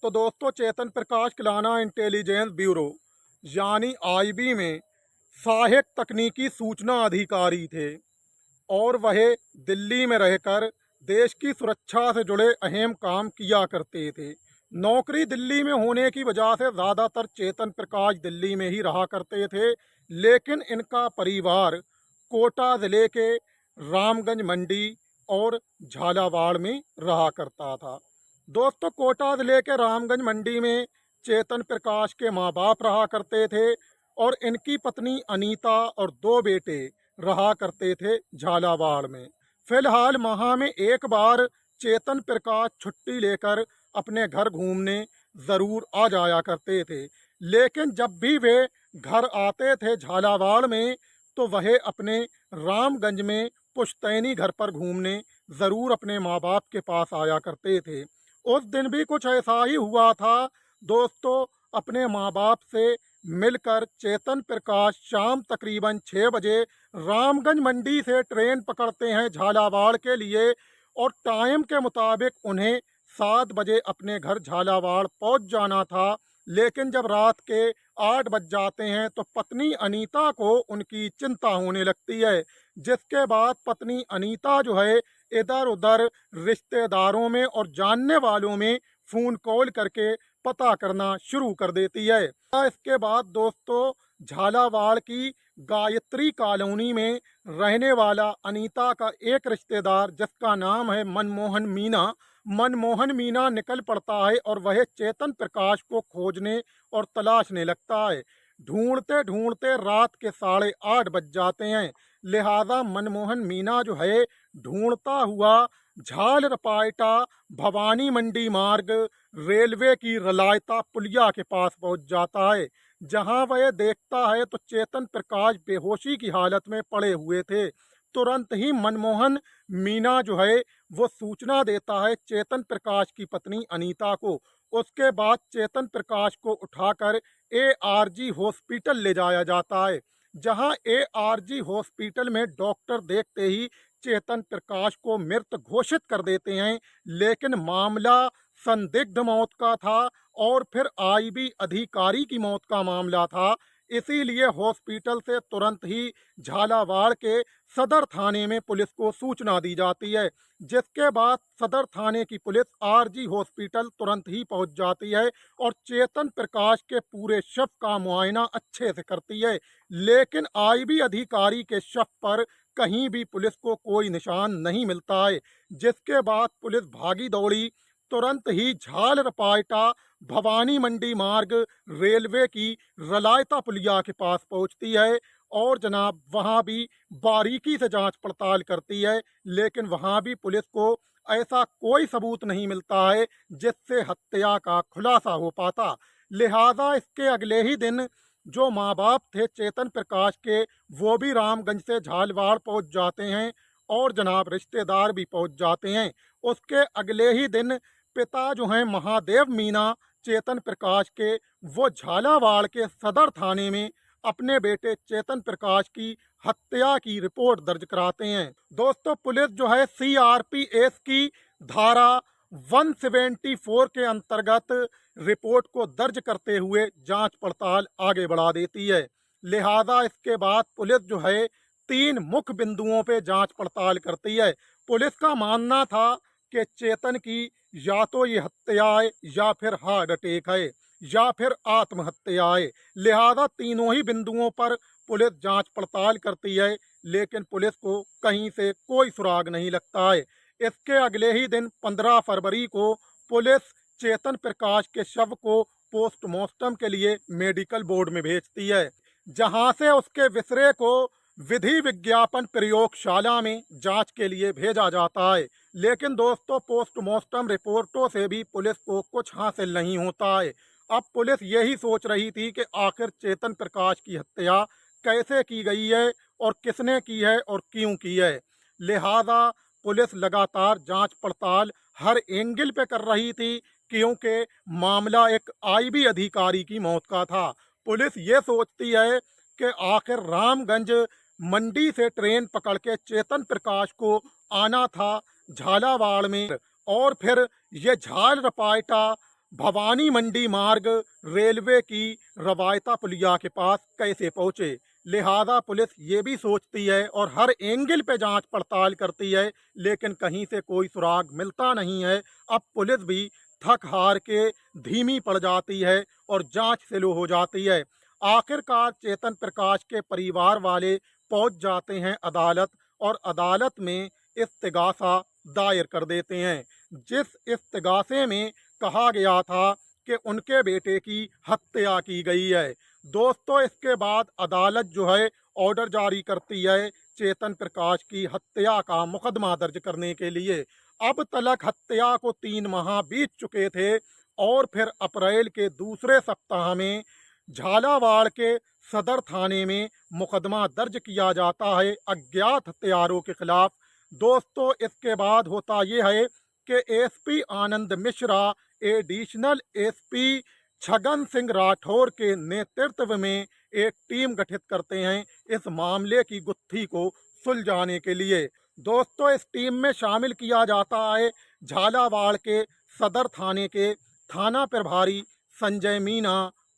तो दोस्तों, चेतन प्रकाश किलाना intelligence bureau यानी आईबी में सहायक तकनीकी सूचना अधिकारी थे और वह दिल्ली में रहकर देश की सुरक्षा से जुड़े अहम काम किया करते थे। नौकरी दिल्ली में होने की वजह से ज़्यादातर चेतन प्रकाश दिल्ली में ही रहा करते थे, लेकिन इनका परिवार कोटा ज़िले के रामगंज मंडी और झालावाड़ में रहा करता था। दोस्तों, कोटा ज़िले के रामगंज मंडी में चेतन प्रकाश के माँ बाप रहा करते थे और इनकी पत्नी अनीता और दो बेटे रहा करते थे झालावाड़ में। फिलहाल माह में एक बार चेतन प्रकाश छुट्टी लेकर अपने घर घूमने ज़रूर आ जाया करते थे, लेकिन जब भी वे घर आते थे झालावाड़ में तो वह अपने रामगंज में पुश्तैनी घर पर घूमने ज़रूर अपने माँ बाप के पास आया करते थे। उस दिन भी कुछ ऐसा ही हुआ था। दोस्तों, अपने माँ बाप से मिलकर चेतन प्रकाश शाम तकरीबन 6 बजे रामगंज मंडी से ट्रेन पकड़ते हैं झालावाड़ के लिए और टाइम के मुताबिक उन्हें 7 बजे अपने घर झालावाड़ पहुंच जाना था। लेकिन जब रात के 8 बज जाते हैं तो पत्नी अनीता को उनकी चिंता होने लगती है, जिसके बाद पत्नी अनीता जो है इधर उधर रिश्तेदारों में और जानने वालों में फ़ोन कॉल करके पता करना शुरू कर देती है। इसके बाद दोस्तों, झालावाड़ की गायत्री कॉलोनी में रहने वाला अनीता का एक रिश्तेदार जिसका नाम है मनमोहन मीना निकल पड़ता है और वह चेतन प्रकाश को खोजने और तलाशने लगता है। ढूंढते ढूंढते रात के 8:30 बज जाते हैं। लिहाजा मनमोहन मीना जो है ढूंढता हुआ झालरपाटा भवानी मंडी मार्ग रेलवे की रलायता पुलिया के पास पहुंच जाता है, जहां वह देखता है तो चेतन प्रकाश बेहोशी की हालत में पड़े हुए थे। तुरंत ही मनमोहन मीना जो है वो सूचना देता है चेतन प्रकाश की पत्नी अनीता को। उसके बाद चेतन प्रकाश को उठाकर ARG हॉस्पिटल ले जाया जाता है, जहां ARG हॉस्पिटल में डॉक्टर देखते ही चेतन प्रकाश को मृत घोषित कर देते हैं। लेकिन मामला संदिग्ध मौत का था और फिर आईबी अधिकारी की मौत का मामला था, इसीलिए हॉस्पिटल से तुरंत ही झालावाड़ के सदर थाने में पुलिस को सूचना दी जाती है, जिसके बाद सदर थाने की पुलिस आरजी हॉस्पिटल तुरंत ही पहुंच जाती है और चेतन प्रकाश के पूरे शव का मुआयना अच्छे से करती है। लेकिन आईबी अधिकारी के शव पर कहीं भी पुलिस को कोई निशान नहीं मिलता है, जिसके बाद पुलिस भागी दौड़ी तुरंत ही झालरपाटा भवानी मंडी मार्ग रेलवे की रलायता पुलिया के पास पहुंचती है और जनाब वहां भी बारीकी से जांच पड़ताल करती है, लेकिन वहां भी पुलिस को ऐसा कोई सबूत नहीं मिलता है जिससे हत्या का खुलासा हो पाता। लिहाजा इसके अगले ही दिन जो माँ बाप थे चेतन प्रकाश के, वो भी रामगंज से झालवाड़ पहुंच जाते हैं और जनाब रिश्तेदार भी पहुंच जाते हैं। उसके अगले ही दिन पिता जो हैं महादेव मीना चेतन प्रकाश के, वो झालावाड़ के सदर थाने में अपने बेटे चेतन प्रकाश की हत्या की रिपोर्ट दर्ज कराते हैं। दोस्तों, पुलिस जो है CRPS की धारा 174 के अंतर्गत रिपोर्ट को दर्ज करते हुए जांच पड़ताल आगे बढ़ा देती है। लिहाजा इसके बाद पुलिस जो है 3 मुख्य बिंदुओं पे जांच पड़ताल करती है। पुलिस का मानना था कि चेतन की या तो ये हत्या है या फिर हार्ट अटैक है या फिर आत्महत्या है। लिहाजा तीनों ही बिंदुओं पर पुलिस जांच पड़ताल करती है, लेकिन पुलिस को कहीं से कोई सुराग नहीं लगता है। इसके अगले ही दिन 15 फरवरी को पुलिस चेतन प्रकाश के शव को पोस्टमार्टम के लिए मेडिकल बोर्ड में भेजती है, जहां से उसके विसरे को विधि विज्ञापन प्रयोगशाला में जांच के लिए भेजा जाता है। लेकिन दोस्तों, पोस्टमार्टम रिपोर्टों से भी पुलिस को कुछ हासिल नहीं होता है। अब पुलिस यही सोच रही थी कि आखिर चेतन प्रकाश की हत्या कैसे की गई है और किसने की है और क्यों की है। लिहाजा पुलिस लगातार जांच पड़ताल हर एंगल पे कर रही थी, क्योंकि मामला एक आईबी अधिकारी की मौत का था। पुलिस ये सोचती है कि आखिर रामगंज मंडी से ट्रेन पकड़ के चेतन प्रकाश को आना था झालावाड़ में और फिर ये झालरपाटा भवानी मंडी मार्ग रेलवे की रवायता पुलिया के पास कैसे पहुंचे। लिहाजा पुलिस ये भी सोचती है और हर एंगल पे जांच पड़ताल करती है, लेकिन कहीं से कोई सुराग मिलता नहीं है। अब पुलिस भी थक हार के धीमी पड़ जाती है और जांच स्लो हो जाती है। आखिरकार चेतन प्रकाश के परिवार वाले पहुंच जाते हैं अदालत और अदालत में इस्तिगासा दायर कर देते हैं, जिस इस्तिगासे में कहा गया था कि उनके बेटे की हत्या की गई है। दोस्तों, इसके बाद अदालत जो है ऑर्डर जारी करती है चेतन प्रकाश की हत्या का मुकदमा दर्ज करने के लिए। अब तलक हत्या को 3 माह बीत चुके थे और फिर अप्रैल के दूसरे सप्ताह में झालावाड़ के सदर थाने में मुकदमा दर्ज किया जाता है अज्ञात हत्यारों के खिलाफ। दोस्तों, इसके बाद होता यह है कि एसपी आनंद मिश्रा एडिशनल एसपी छगन सिंह राठौर के नेतृत्व में एक टीम गठित करते हैं इस मामले की गुत्थी को सुलझाने के लिए। दोस्तों, इस टीम में शामिल किया जाता है झालावाड़ के सदर थाने के थाना प्रभारी संजय मीना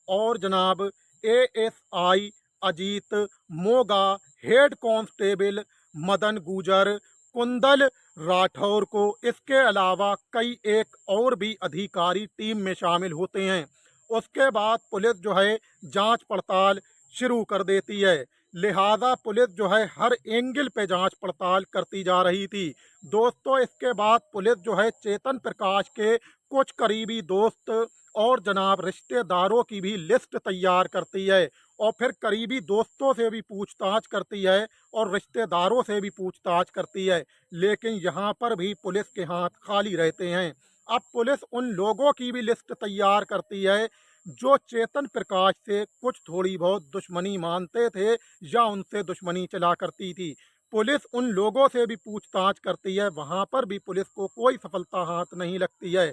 और जनाब ASI Ajit Moga, head constable Madan गुजर, कुंदल राठौर को। इसके अलावा कई एक और भी अधिकारी टीम में शामिल होते हैं। उसके बाद पुलिस जो है जांच पड़ताल शुरू कर देती है। लिहाजा पुलिस जो है हर एंगल पे जांच पड़ताल करती जा रही थी। दोस्तों, इसके बाद पुलिस जो है चेतन प्रकाश के कुछ करीबी दोस्त और जनाब रिश्तेदारों की भी लिस्ट तैयार करती है और फिर करीबी दोस्तों से भी पूछताछ करती है और रिश्तेदारों से भी पूछताछ करती है, लेकिन यहाँ पर भी पुलिस के हाथ खाली रहते हैं। अब पुलिस उन लोगों की भी लिस्ट तैयार करती है जो चेतन प्रकाश से कुछ थोड़ी बहुत दुश्मनी मानते थे या उनसे दुश्मनी चला करती थी। पुलिस उन लोगों से भी पूछताछ करती है, वहाँ पर भी पुलिस को कोई सफलता हाथ नहीं लगती है।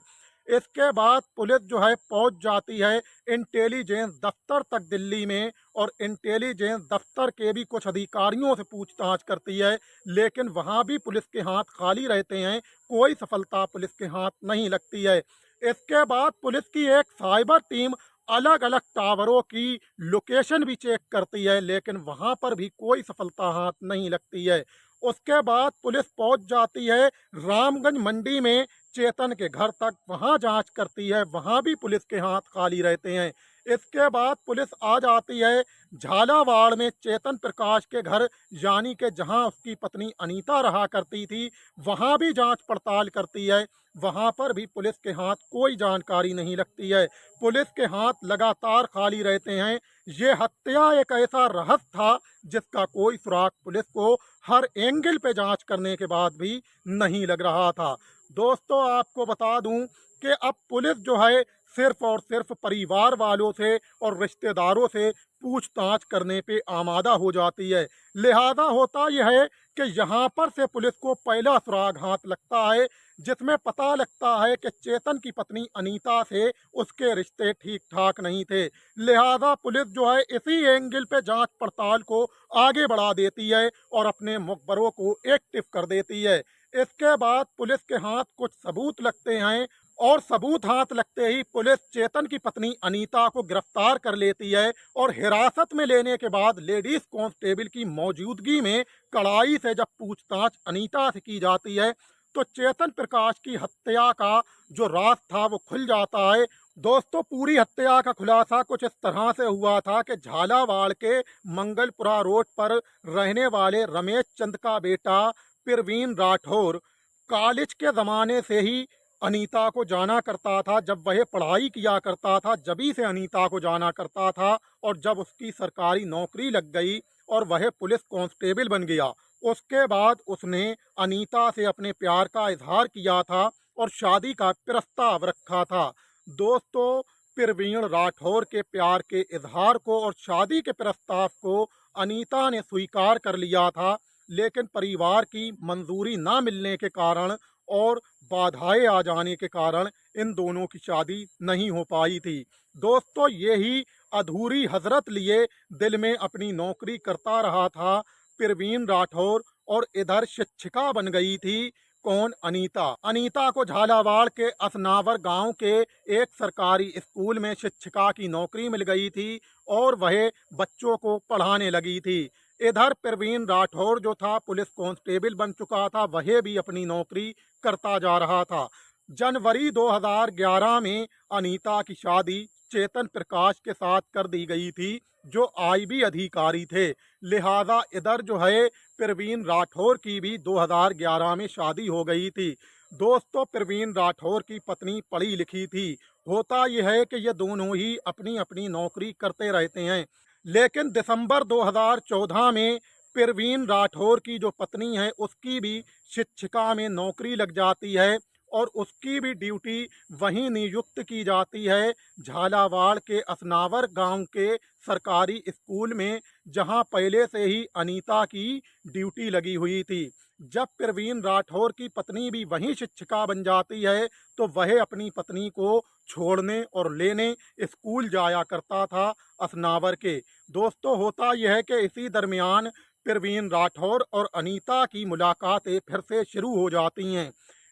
इसके बाद पुलिस जो है पहुंच जाती है इंटेलिजेंस दफ्तर तक दिल्ली में और इंटेलिजेंस दफ्तर के भी कुछ अधिकारियों से पूछताछ करती है, लेकिन वहां भी पुलिस के हाथ खाली रहते हैं, कोई सफलता पुलिस के हाथ नहीं लगती है। इसके बाद पुलिस की एक साइबर टीम अलग अलग टावरों की लोकेशन भी चेक करती है, लेकिन वहां पर भी कोई सफलता हाथ नहीं लगती है। उसके बाद पुलिस पहुंच जाती है रामगंज मंडी में चेतन के घर तक, वहां जांच करती है, वहां भी पुलिस के हाथ खाली रहते हैं। इसके बाद पुलिस आ जाती है झालावाड़ में चेतन प्रकाश के घर, यानी कि जहां उसकी पत्नी अनीता रहा करती थी, वहां भी जांच पड़ताल करती है। वहां पर भी पुलिस के हाथ कोई जानकारी नहीं लगती है, पुलिस के हाथ लगातार खाली रहते हैं। ये हत्या एक ऐसा रहस्य था जिसका कोई सुराग पुलिस को हर एंगल पे जांच करने के बाद भी नहीं लग रहा था। दोस्तों, आपको बता दूं कि अब पुलिस जो है सिर्फ और सिर्फ परिवार वालों से और रिश्तेदारों से पूछताछ करने पे आमादा हो जाती है। लिहाजा होता यह है कि यहाँ पर से पुलिस को पहला सुराग हाथ लगता है, जिसमें पता लगता है कि चेतन की पत्नी अनीता से उसके रिश्ते ठीक ठाक नहीं थे। लिहाजा पुलिस जो है इसी एंगल पे जांच पड़ताल को आगे बढ़ा देती है और अपने मुखबरों को एक्टिव कर देती है। इसके बाद पुलिस के हाथ कुछ सबूत लगते हैं और सबूत हाथ लगते ही पुलिस चेतन की पत्नी अनीता को गिरफ्तार कर लेती है और हिरासत में लेने के बाद लेडीज कांस्टेबल की मौजूदगी में कड़ाई से जब पूछताछ अनीता से की जाती है तो चेतन प्रकाश की हत्या का जो राज था वो खुल जाता है। दोस्तों, पूरी हत्या का खुलासा कुछ इस तरह से हुआ था कि झालावाड़ के मंगलपुरा रोड पर रहने वाले रमेश चंद का बेटा प्रवीण राठौर कॉलेज के ज़माने से ही अनीता को जाना करता था। जब वह पढ़ाई किया करता था जभी से अनीता को जाना करता था, और जब उसकी सरकारी नौकरी लग गई और वह पुलिस कांस्टेबल बन गया, उसके बाद उसने अनीता से अपने प्यार का इजहार किया था और शादी का प्रस्ताव रखा था। दोस्तों, प्रवीण राठौर के प्यार के इजहार को और शादी के प्रस्ताव को अनीता ने स्वीकार कर लिया था, लेकिन परिवार की मंजूरी ना मिलने के कारण और बाधाएं आ जाने के कारण इन दोनों की शादी नहीं हो पाई थी। दोस्तों, यही अधूरी हजरत लिए दिल में अपनी नौकरी करता रहा था प्रवीण राठौर, और इधर शिक्षिका बन गई थी कौन? अनीता। अनीता को झालावाड़ के असनावर गांव के एक सरकारी स्कूल में शिक्षिका की नौकरी मिल गई थी और वह बच्चों को पढ़ाने लगी थी। इधर प्रवीण राठौर जो था पुलिस कांस्टेबल बन चुका था, वह भी अपनी नौकरी करता जा रहा था। जनवरी 2011 में अनीता की शादी चेतन प्रकाश के साथ कर दी गई थी, जो आईबी अधिकारी थे। लिहाजा इधर जो है प्रवीण राठौर की भी 2011 में शादी हो गई थी। दोस्तों, प्रवीण राठौर की पत्नी पढ़ी लिखी थी। होता यह है कि ये दोनों ही अपनी अपनी नौकरी करते रहते हैं, लेकिन दिसंबर 2014 में प्रवीण राठौर की जो पत्नी है उसकी भी शिक्षिका में नौकरी लग जाती है और उसकी भी ड्यूटी वहीं नियुक्त की जाती है, झालावाड़ के असनावर गांव के सरकारी स्कूल में, जहां पहले से ही अनीता की ड्यूटी लगी हुई थी। जब प्रवीण राठौर की पत्नी भी वहीं शिक्षिका बन जाती है तो वह अपनी पत्नी को छोड़ने और लेने स्कूल जाया करता था असनावर के। दोस्तों, होता यह है कि इसी दरमियान प्रवीण राठौर और अनीता की मुलाकातें फिर से शुरू हो जाती हैं।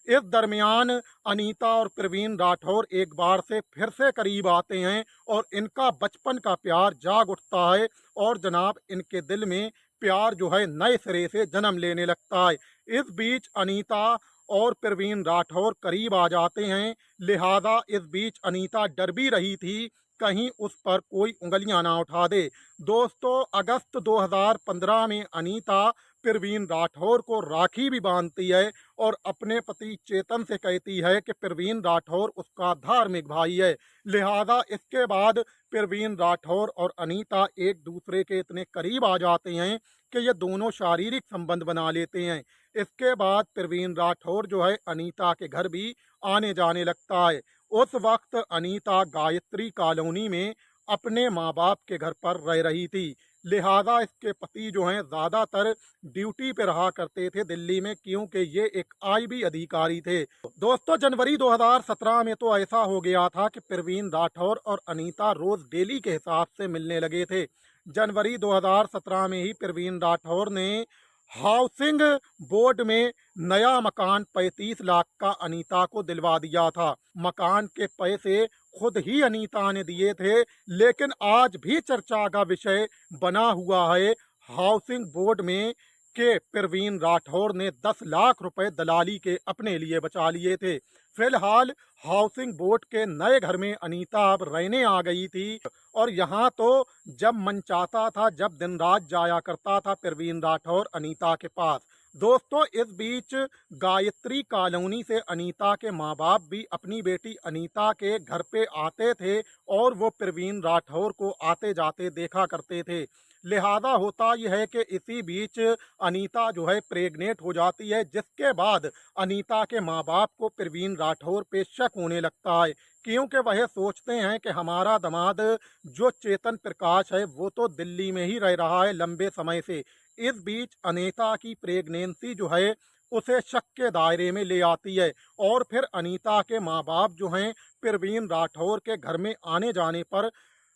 इस दरमियान अनीता और प्रवीण राठौर एक बार से फिर से करीब आते हैं और इनका बचपन का प्यार जाग उठता है और जनाब इनके दिल में प्यार जो है नए सिरे से जन्म लेने लगता है। इस बीच अनीता और प्रवीण राठौर करीब आ जाते हैं। लिहाजा इस बीच अनीता डर भी रही थी कहीं उस पर कोई उंगलियां ना उठा दे। दोस्तों, अगस्त 2015 में अनीता प्रवीण राठौर को राखी भी बांधती है और अपने पति चेतन से कहती है कि प्रवीण राठौर उसका धार्मिक भाई है। लिहाजा इसके बाद प्रवीण राठौर और अनीता एक दूसरे के इतने करीब आ जाते हैं कि ये दोनों शारीरिक संबंध बना लेते हैं। इसके बाद प्रवीण राठौर जो है अनीता के घर भी आने जाने लगता है। उस वक्त अनीता गायत्री कॉलोनी में अपने माँ बाप के घर पर रह रही थी। लिहाजा इसके पति जो हैं ज़्यादातर ड्यूटी पे रहा करते थे दिल्ली में, क्योंकि ये एक आईबी अधिकारी थे। दोस्तों, जनवरी 2017 में तो ऐसा हो गया था कि प्रवीण राठौर और अनीता रोज डेली के हिसाब से मिलने लगे थे। जनवरी 2017 में ही प्रवीण राठौर ने हाउसिंग बोर्ड में नया मकान 35 लाख का अनीता को दिलवा दिया था। मकान के पैसे खुद ही अनीता ने दिए थे, लेकिन आज भी चर्चा का विषय बना हुआ है हाउसिंग बोर्ड में कि प्रवीण राठौर ने 10 लाख रुपए दलाली के अपने लिए बचा लिए थे। फिलहाल हाउसिंग बोर्ड के नए घर में अनीता अब रहने आ गई थी और यहाँ तो जब मन चाहता था, जब दिन रात जाया करता था प्रवीण राठौर अनीता के पास। दोस्तों, इस बीच गायत्री कॉलोनी से अनीता के माँ बाप भी अपनी बेटी अनीता के घर पे आते थे और वो प्रवीण राठौर को आते जाते देखा करते थे। लिहाजा होता यह है कि इसी बीच अनीता जो है प्रेग्नेंट हो जाती है, जिसके बाद अनीता के माँ बाप को प्रवीण राठौर पे शक होने लगता है, क्योंकि वह सोचते हैं कि हमारा दामाद जो चेतन प्रकाश है वो तो दिल्ली में ही रह रहा है लंबे समय से। इस बीच अनीता की प्रेगनेंसी जो है उसे शक के दायरे में ले आती है और फिर अनीता के माँ बाप जो हैं प्रवीण राठौर के घर में आने जाने पर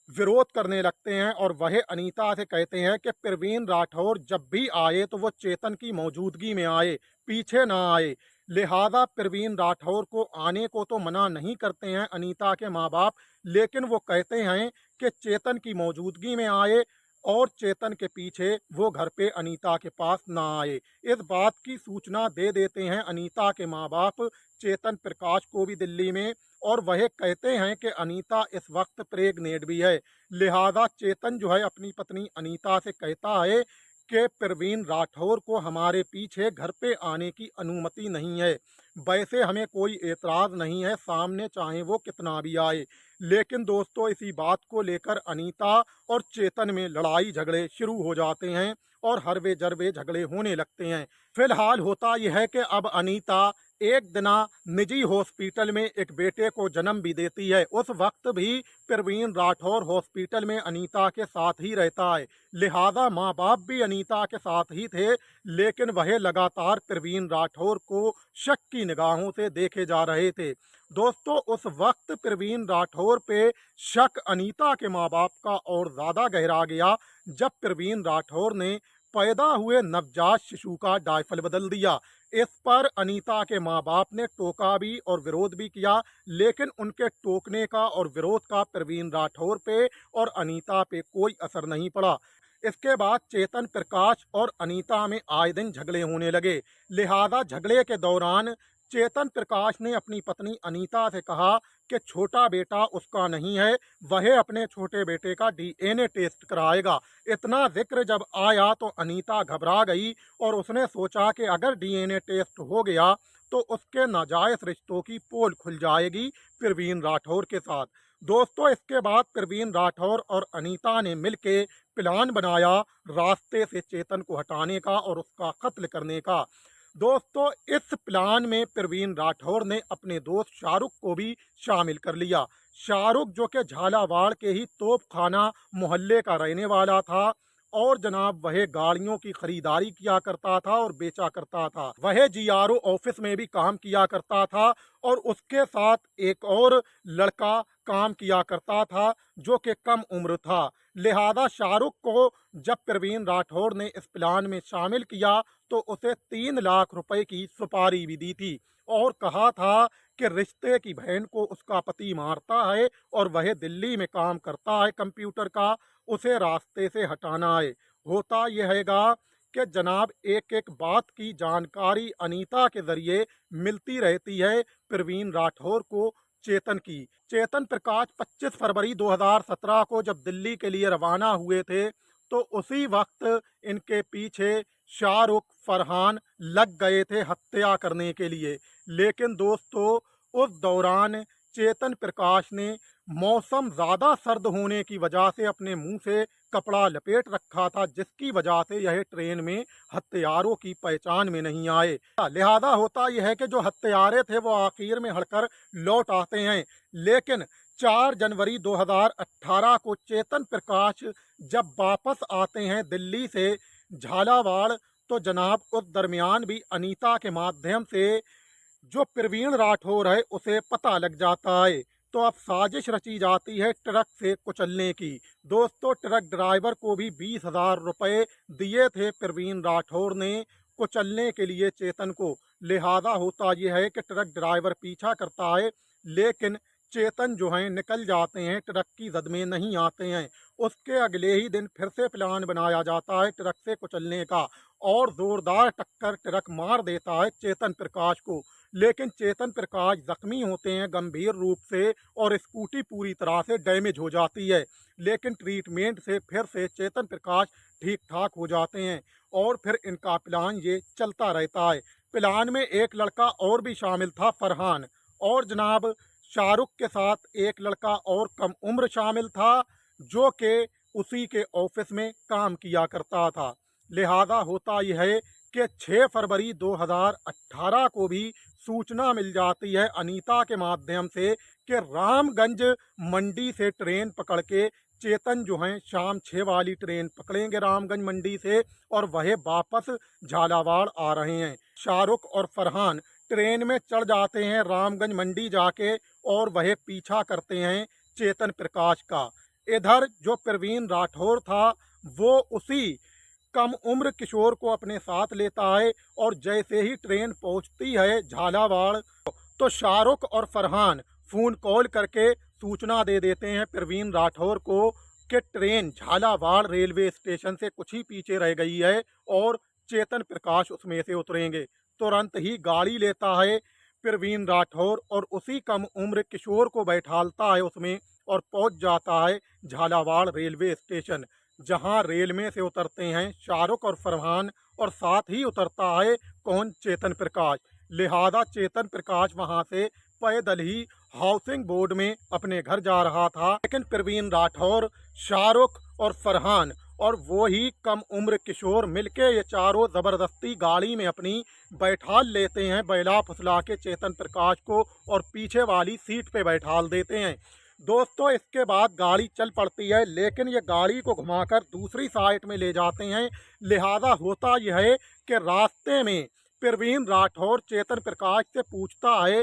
विरोध करने लगते हैं और वह अनीता से कहते हैं कि प्रवीण राठौर जब भी आए तो वो चेतन की मौजूदगी में आए, पीछे ना आए। लिहाजा प्रवीण राठौर को आने को तो मना नहीं करते हैं अनीता के माँ बाप, लेकिन वो कहते हैं कि चेतन की मौजूदगी में आए और चेतन के पीछे वो घर पे अनीता के पास ना आए। इस बात की सूचना दे देते हैं अनीता के माँ बाप चेतन प्रकाश को भी दिल्ली में, और वह कहते हैं कि अनीता इस वक्त प्रेग्नेंट भी है। लिहाजा चेतन जो है अपनी पत्नी अनीता से कहता है कि प्रवीण राठौर को हमारे पीछे घर पे आने की अनुमति नहीं है। वैसे हमें कोई एतराज़ नहीं है, सामने चाहे वो कितना भी आए। लेकिन दोस्तों, इसी बात को लेकर अनीता और चेतन में लड़ाई झगड़े शुरू हो जाते हैं और हरवे जरवे झगड़े होने लगते हैं। फिलहाल होता यह है कि अब अनीता एक दिना निजी हॉस्पिटल में एक बेटे को जन्म भी देती है। उस वक्त भी प्रवीण राठौर हॉस्पिटल में अनीता के साथ ही रहता है। लिहाजा माँ बाप भी अनीता के साथ ही थे, लेकिन वह लगातार प्रवीण राठौर को शक की निगाहों से देखे जा रहे थे। दोस्तों, उस वक्त प्रवीण राठौर पे शक अनीता के माँ बाप का और ज़्यादा गहरा गया जब प्रवीण राठौर ने पैदा हुए नवजात शिशु का डायपर बदल दिया। इस पर अनीता के माँ बाप ने टोका भी और विरोध भी किया, लेकिन उनके टोकने का और विरोध का प्रवीण राठौर पे और अनीता पे कोई असर नहीं पड़ा। इसके बाद चेतन प्रकाश और अनीता में आए दिन झगड़े होने लगे। लिहाजा झगड़े के दौरान चेतन प्रकाश ने अपनी पत्नी अनीता से कहा कि छोटा बेटा उसका नहीं है, वह अपने छोटे बेटे का डीएनए टेस्ट कराएगा। इतना जिक्र जब आया तो अनीता घबरा गई और उसने सोचा कि अगर डीएनए टेस्ट हो गया तो उसके नाजायज रिश्तों की पोल खुल जाएगी प्रवीण राठौर के साथ। दोस्तों, इसके बाद प्रवीण राठौर और अनीता ने मिलके प्लान बनाया रास्ते से चेतन को हटाने का और उसका कत्ल करने का। दोस्तों, इस प्लान में प्रवीण राठौर ने अपने दोस्त शाहरुख को भी शामिल कर लिया। शाहरुख, जो कि झालावाड़ के ही तोपखाना मोहल्ले का रहने वाला था और जनाब वह गाड़ियों की खरीदारी किया करता था और बेचा करता था। वह जीआरओ ऑफिस में भी काम किया करता था और उसके साथ एक और लड़का काम किया करता था जो कि कम उम्र था। लिहाजा शाहरुख को जब प्रवीण राठौर ने इस प्लान में शामिल किया तो उसे 3 लाख रुपए की सुपारी भी दी थी और कहा था कि रिश्ते की बहन को उसका पति मारता है और वह दिल्ली में काम करता है कंप्यूटर का, उसे रास्ते से हटाना है। होता यह हैगा कि जनाब एक एक बात की जानकारी अनीता के जरिए मिलती रहती है प्रवीण राठौर को चेतन की। चेतन प्रकाश 25 फरवरी 2017 को जब दिल्ली के लिए रवाना हुए थे तो उसी वक्त इनके पीछे शाहरुख, फरहान लग गए थे हत्या करने के लिए। लेकिन दोस्तों, उस दौरान चेतन प्रकाश ने मौसम ज़्यादा सर्द होने की वजह से अपने मुंह से कपड़ा लपेट रखा था, जिसकी वजह से यह ट्रेन में हत्यारों की पहचान में नहीं आए। लिहाजा होता यह है कि जो हत्यारे थे वो आखिर में हड़कर लौट आते हैं। लेकिन 4 जनवरी 2018 को चेतन प्रकाश जब वापस आते हैं दिल्ली से झालावाड़ तो जनाब उस दरमियान भी अनीता के माध्यम से जो प्रवीण राठौर है उसे पता लग जाता है। तो अब साजिश रची जाती है ट्रक से कुचलने की। दोस्तों, ट्रक ड्राइवर को भी 20,000 रुपये दिए थे प्रवीण राठौर ने कुचलने के लिए चेतन को। लिहाजा होता यह है कि ट्रक ड्राइवर पीछा करता है, लेकिन चेतन जो हैं निकल जाते हैं, ट्रक की जद में नहीं आते हैं। उसके अगले ही दिन फिर से प्लान बनाया जाता है ट्रक से कुचलने का और ज़ोरदार टक्कर ट्रक मार देता है चेतन प्रकाश को। लेकिन चेतन प्रकाश जख्मी होते हैं गंभीर रूप से और स्कूटी पूरी तरह से डैमेज हो जाती है। लेकिन ट्रीटमेंट से फिर से चेतन प्रकाश ठीक ठाक हो जाते हैं और फिर इनका प्लान ये चलता रहता है। प्लान में एक लड़का और भी शामिल था, फरहान, और जनाब शाहरुख के साथ एक लड़का और कम उम्र शामिल था जो कि उसी के ऑफिस में काम किया करता था। लिहाजा होता यह है कि 6 फरवरी 2018 को भी सूचना मिल जाती है अनीता के माध्यम से कि रामगंज मंडी से ट्रेन पकड़ के चेतन जो हैं शाम 6 वाली ट्रेन पकड़ेंगे रामगंज मंडी से और वह वापस झालावाड़ आ रहे हैं। शाहरुख और फरहान ट्रेन में चढ़ जाते हैं रामगंज मंडी जाके और वह पीछा करते हैं चेतन प्रकाश का। इधर जो प्रवीण राठौर था वो उसी कम उम्र किशोर को अपने साथ लेता है और जैसे ही ट्रेन पहुंचती है झालावाड़ तो शाहरुख और फरहान फ़ोन कॉल करके सूचना दे देते हैं प्रवीण राठौर को कि ट्रेन झालावाड़ रेलवे स्टेशन से कुछ ही पीछे रह गई है और चेतन प्रकाश उसमें से उतरेंगे। तुरंत ही गाड़ी लेता है प्रवीण राठौर और उसी कम उम्र किशोर को बैठालता है उसमें और पहुंच जाता है झालावाड़ रेलवे स्टेशन, जहां रेल में से उतरते हैं शाहरुख और फरहान और साथ ही उतरता है कौन, चेतन प्रकाश। लिहाजा चेतन प्रकाश वहां से पैदल ही हाउसिंग बोर्ड में अपने घर जा रहा था। लेकिन प्रवीण राठौर, शाहरुख और फरहान और वो ही कम उम्र किशोर मिलके ये चारों ज़बरदस्ती गाड़ी में अपनी बैठाल लेते हैं, बैला फुसला के चेतन प्रकाश को और पीछे वाली सीट पे बैठाल देते हैं। दोस्तों, इसके बाद गाड़ी चल पड़ती है, लेकिन ये गाड़ी को घुमाकर दूसरी साइड में ले जाते हैं। लिहाजा होता यह है कि रास्ते में प्रवीण राठौर चेतन प्रकाश से पूछता है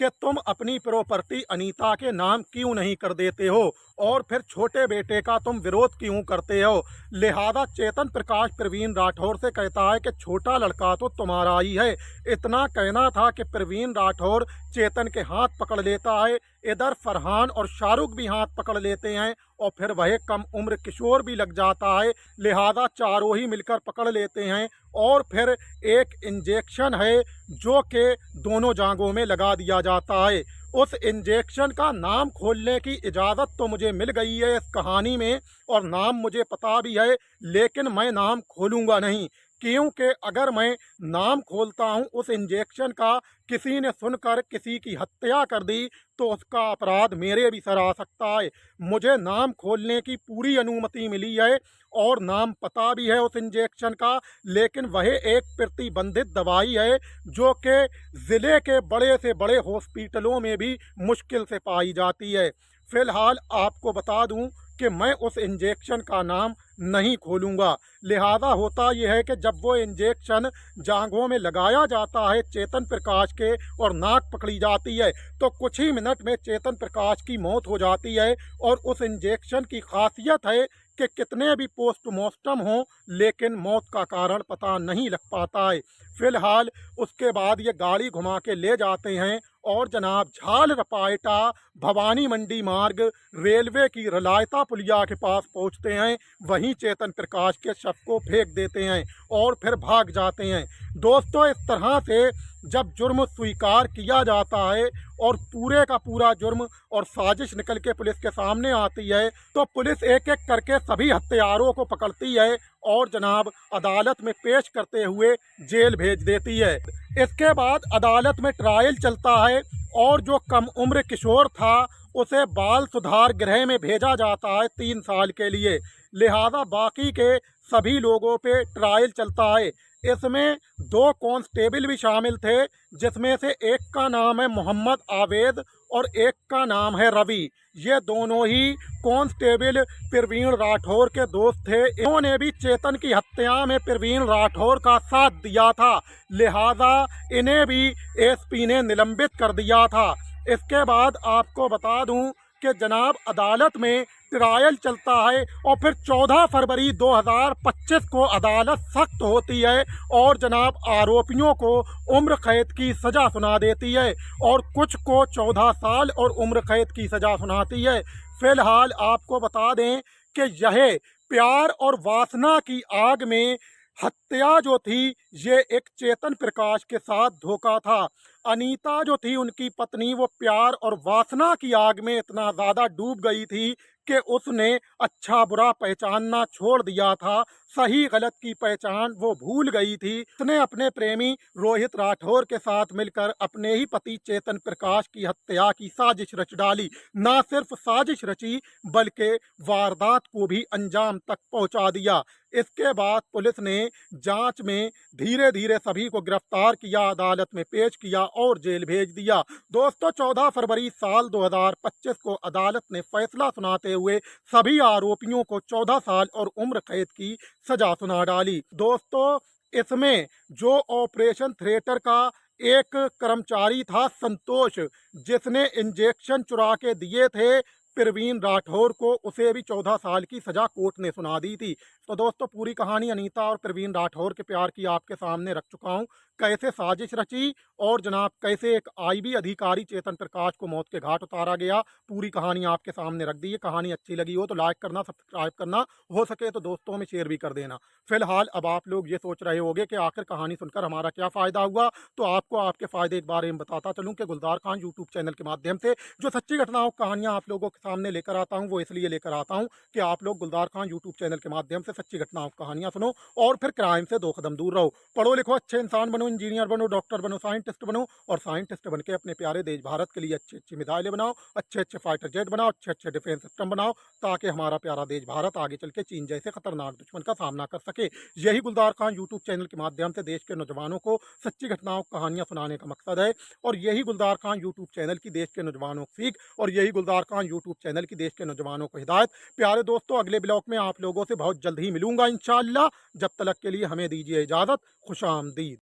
कि तुम अपनी प्रॉपर्टी अनीता के नाम क्यों नहीं कर देते हो और फिर छोटे बेटे का तुम विरोध क्यों करते हो। लिहाजा चेतन प्रकाश प्रवीण राठौर से कहता है कि छोटा लड़का तो तुम्हारा ही है। इतना कहना था कि प्रवीण राठौर चेतन के हाथ पकड़ लेता है। इधर फरहान और शाहरुख भी हाथ पकड़ लेते हैं और फिर वह कम उम्र किशोर भी लग जाता है। लिहाजा चारों ही मिलकर पकड़ लेते हैं और फिर एक इंजेक्शन है जो कि दोनों जांघों में लगा दिया जाता है। उस इंजेक्शन का नाम खोलने की इजाज़त तो मुझे मिल गई है इस कहानी में और नाम मुझे पता भी है, लेकिन मैं नाम खोलूँगा नहीं, क्योंकि अगर मैं नाम खोलता हूं उस इंजेक्शन का, किसी ने सुनकर किसी की हत्या कर दी तो उसका अपराध मेरे भी सर आ सकता है। मुझे नाम खोलने की पूरी अनुमति मिली है और नाम पता भी है उस इंजेक्शन का, लेकिन वह एक प्रतिबंधित दवाई है जो कि ज़िले के बड़े से बड़े हॉस्पिटलों में भी मुश्किल से पाई जाती है। फ़िलहाल आपको बता दूं कि मैं उस इंजेक्शन का नाम नहीं खोलूँगा। लिहाजा होता यह है कि जब वो इंजेक्शन जांघों में लगाया जाता है चेतन प्रकाश के और नाक पकड़ी जाती है तो कुछ ही मिनट में चेतन प्रकाश की मौत हो जाती है। और उस इंजेक्शन की खासियत है कि कितने भी पोस्टमार्टम हों लेकिन मौत का कारण पता नहीं लग पाता है। फिलहाल उसके बाद ये गाड़ी घुमा के ले जाते हैं और जनाब झाल रपायटा भवानी मंडी मार्ग रेलवे की रलायता पुलिया के पास पहुंचते हैं। वहीं चेतन प्रकाश के शव को फेंक देते हैं और फिर भाग जाते हैं। दोस्तों, इस तरह से जब जुर्म स्वीकार किया जाता है और पूरे का पूरा जुर्म और साजिश निकल के पुलिस के सामने आती है तो पुलिस एक एक करके सभी हत्यारों को पकड़ती है और जनाब अदालत में पेश करते हुए जेल भेज देती है। इसके बाद अदालत में ट्रायल चलता है और जो कम उम्र किशोर था उसे बाल सुधार गृह में भेजा जाता है 3 साल के लिए। लिहाजा बाकी के सभी लोगों पे ट्रायल चलता है। इसमें 2 कांस्टेबल भी शामिल थे जिसमें से एक का नाम है मोहम्मद आवेद और एक का नाम है रवि। ये दोनों ही कांस्टेबल प्रवीण राठौर के दोस्त थे। इन्होंने भी चेतन की हत्या में प्रवीण राठौर का साथ दिया था। लिहाजा इन्हें भी एसपी ने निलंबित कर दिया था। इसके बाद आपको बता दूं कि जनाब अदालत में ट्रायल चलता है और फिर 14 फरवरी 2025 को अदालत सख्त होती है और जनाब आरोपियों को उम्र कैद की सज़ा सुना देती है और कुछ को 14 साल और उम्र कैद की सज़ा सुनाती है। फिलहाल आपको बता दें कि यह प्यार और वासना की आग में हत्या जो थी ये एक चेतन प्रकाश के साथ धोखा था। अनीता जो थी उनकी पत्नी, वो प्यार और वासना की आग में इतना ज़्यादा डूब गई थी कि उसने अच्छा बुरा पहचानना छोड़ दिया था। सही गलत की पहचान वो भूल गई थी। उसने अपने प्रेमी रोहित राठौर के साथ मिलकर अपने ही पति चेतन प्रकाश की हत्या की साजिश रच डाली। ना सिर्फ साजिश रची बल्कि वारदात को भी अंजाम तक पहुंचा दिया। इसके बाद पुलिस ने जांच में धीरे धीरे सभी को गिरफ्तार किया, अदालत में पेश किया और जेल भेज दिया। दोस्तों, 14 फरवरी साल 2025 को अदालत ने फैसला सुनाते हुए सभी आरोपियों को 14 साल और उम्र कैद की सजा सुना डाली। दोस्तों, इसमें जो ऑपरेशन थिएटर का एक कर्मचारी था संतोष, जिसने इंजेक्शन चुरा के दिए थे प्रवीण राठौर को, उसे भी 14 साल की सजा कोर्ट ने सुना दी थी। तो दोस्तों, पूरी कहानी अनीता और प्रवीण राठौर के प्यार की आपके सामने रख चुका हूँ। कैसे साजिश रची और जनाब कैसे एक आईबी अधिकारी चेतन प्रकाश को मौत के घाट उतारा गया, पूरी कहानी आपके सामने रख दी है। कहानी अच्छी लगी हो तो लाइक करना, सब्सक्राइब करना, हो सके तो दोस्तों में शेयर भी कर देना। फिलहाल अब आप लोग ये सोच रहे होंगे कि आखिर कहानी सुनकर हमारा क्या फ़ायदा हुआ, तो आपको आपके फ़ायदे एक बार में बताता चलूँ कि गुलजार खान यूट्यूब चैनल के माध्यम से जो सच्ची घटनाओं कहानियाँ आप लोगों के सामने लेकर आता हूँ वो इसलिए लेकर आता हूँ कि आप लोग गुलजार खान यूट्यूब चैनल के माध्यम से सच्ची घटनाओं कहानियाँ सुनो और फिर क्राइम से 2 कदम दूर रहो। पढ़ो लिखो, अच्छे इंसान बनो, इंजीनियर बनो, डॉक्टर बनो, साइंटिस्ट बनो और साइंटिस्ट बन के अपने प्यारे देश भारत के लिए अच्छी अच्छी मिसाइलें बनाओ, अच्छे अच्छे फाइटर जेट बनाओ, अच्छे अच्छे डिफेंस सिस्टम बनाओ, ताकि हमारा प्यारा देश भारत आगे चल के चीन जैसे खतरनाक दुश्मन का सामना कर सके। यही गुलजार खान यूट्यूब चैनल के माध्यम से देश के नौजवानों को सच्ची घटनाओं कहानियाँ सुनाने का मकसद है और यही गुलजार खान यूट्यूब चैनल की देश के नौजवानों को सीख और यही गुलजार खान यूट्यूब चैनल की देश के नौजवानों को हिदायत। प्यारे दोस्तों, अगले ब्लॉग में आप लोगों से बहुत जल्द ही मिलूंगा इंशाअल्लाह। जब तक के लिए हमें दीजिए इजाज़त। खुशामदीद।